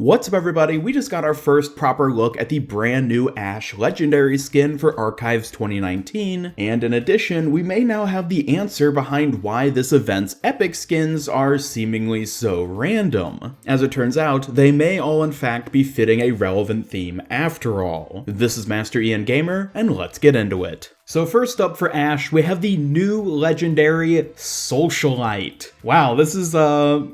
What's up everybody, we just got our first proper look at the brand new Ashe Legendary skin for Archives 2019, and in addition, we may now have the answer behind why this event's epic skins are seemingly so random. As it turns out, they may all in fact be fitting a relevant theme after all. This is Master Ian Gamer, and let's get into it. So first up for Ashe, we have the new legendary Socialite. Wow, this is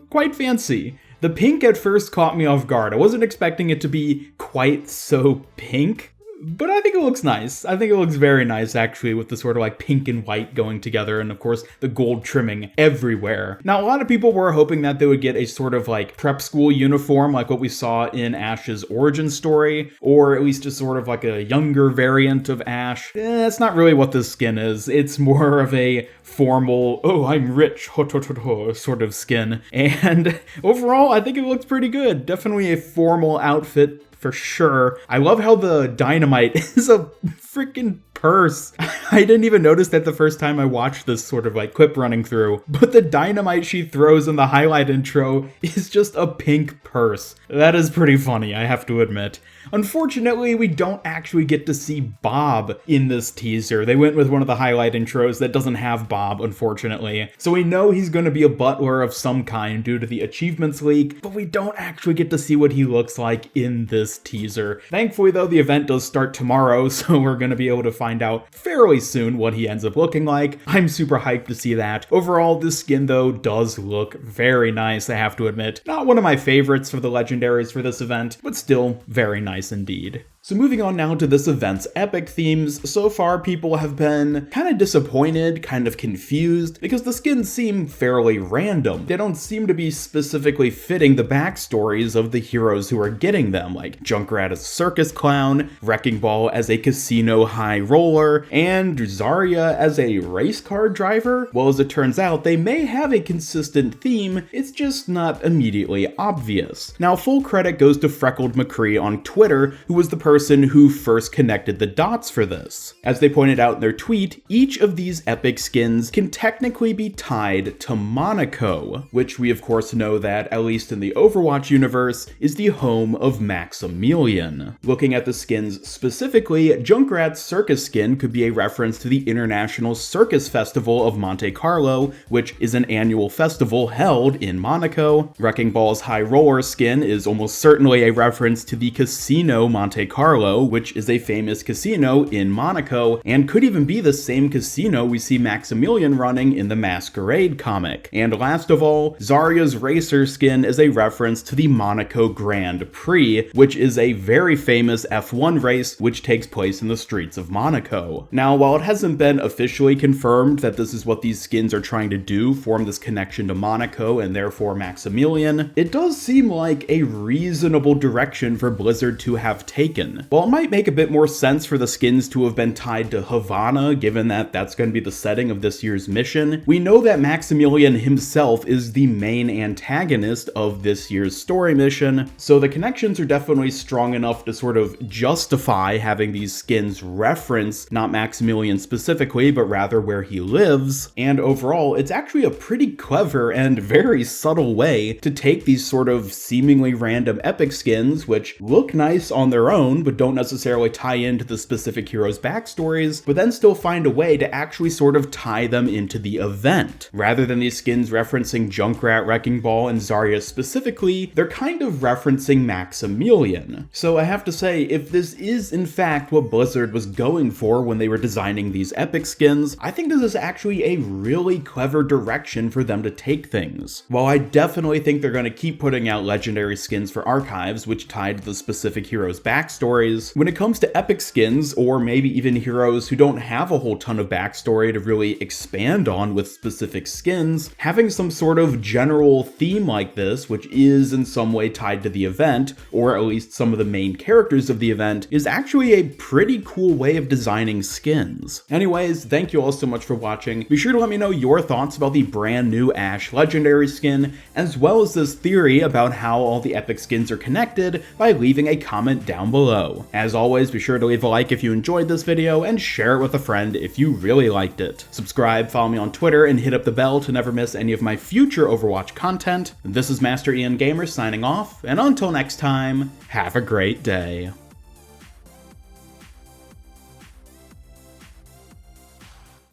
quite fancy. The pink at first caught me off guard. I wasn't expecting it to be quite so pink, but I think it looks nice. I think it looks very nice actually, with the sort of like pink and white going together, and of course the gold trimming everywhere. Now a lot of people were hoping that they would get a sort of like prep school uniform like what we saw in Ashe's origin story, or at least just sort of like a younger variant of Ashe. That's not really what this skin is. It's more of a formal, oh I'm rich, sort of skin. And overall I think it looks pretty good. Definitely a formal outfit for sure. I love how the dynamite is a freaking purse. I didn't even notice that the first time I watched this sort of like clip running through, but the dynamite she throws in the highlight intro is just a pink purse. That is pretty funny, I have to admit. Unfortunately, we don't actually get to see Bob in this teaser. They went with one of the highlight intros that doesn't have Bob, unfortunately. So we know he's going to be a butler of some kind due to the achievements leak, but we don't actually get to see what he looks like in this teaser. Thankfully though, the event does start tomorrow, so we're going to be able to find out fairly soon what he ends up looking like. I'm super hyped to see that. Overall, this skin though does look very nice, I have to admit. Not one of my favorites for the legendaries for this event, but still very nice indeed. So moving on now to this event's epic themes, so far people have been kind of disappointed, kind of confused, because the skins seem fairly random. They don't seem to be specifically fitting the backstories of the heroes who are getting them, like Junkrat as a circus clown, Wrecking Ball as a casino high roller, and Zarya as a race car driver. Well, as it turns out, they may have a consistent theme, it's just not immediately obvious. Now, full credit goes to Freckled McCree on Twitter, who was the person who first connected the dots for this. As they pointed out in their tweet, each of these epic skins can technically be tied to Monaco, which we of course know that, at least in the Overwatch universe, is the home of Maximilian. Looking at the skins specifically, Junkrat's circus skin could be a reference to the International Circus Festival of Monte Carlo, which is an annual festival held in Monaco. Wrecking Ball's high roller skin is almost certainly a reference to the Casino Monte Carlo, which is a famous casino in Monaco, and could even be the same casino we see Maximilian running in the Masquerade comic. And last of all, Zarya's racer skin is a reference to the Monaco Grand Prix, which is a very famous F1 race which takes place in the streets of Monaco. Now, while it hasn't been officially confirmed that this is what these skins are trying to do, form this connection to Monaco and therefore Maximilian, it does seem like a reasonable direction for Blizzard to have taken. While it might make a bit more sense for the skins to have been tied to Havana, given that that's going to be the setting of this year's mission, we know that Maximilian himself is the main antagonist of this year's story mission, so the connections are definitely strong enough to sort of justify having these skins reference not Maximilian specifically, but rather where he lives. And overall, it's actually a pretty clever and very subtle way to take these sort of seemingly random epic skins, which look nice on their own, but don't necessarily tie into the specific heroes' backstories, but then still find a way to actually sort of tie them into the event. Rather than these skins referencing Junkrat, Wrecking Ball, and Zarya specifically, they're kind of referencing Maximilian. So I have to say, if this is in fact what Blizzard was going for when they were designing these epic skins, I think this is actually a really clever direction for them to take things. While I definitely think they're going to keep putting out legendary skins for Archives, which tie to the specific heroes' backstories, when it comes to epic skins, or maybe even heroes who don't have a whole ton of backstory to really expand on with specific skins, having some sort of general theme like this, which is in some way tied to the event, or at least some of the main characters of the event, is actually a pretty cool way of designing skins. Anyways, thank you all so much for watching. Be sure to let me know your thoughts about the brand new Ashe Legendary skin, as well as this theory about how all the epic skins are connected by leaving a comment down below. below. As always, be sure to leave a like if you enjoyed this video, and share it with a friend if you really liked it. Subscribe, follow me on Twitter, and hit up the bell to never miss any of my future Overwatch content. This is Master Ian Gamer signing off, and until next time, have a great day.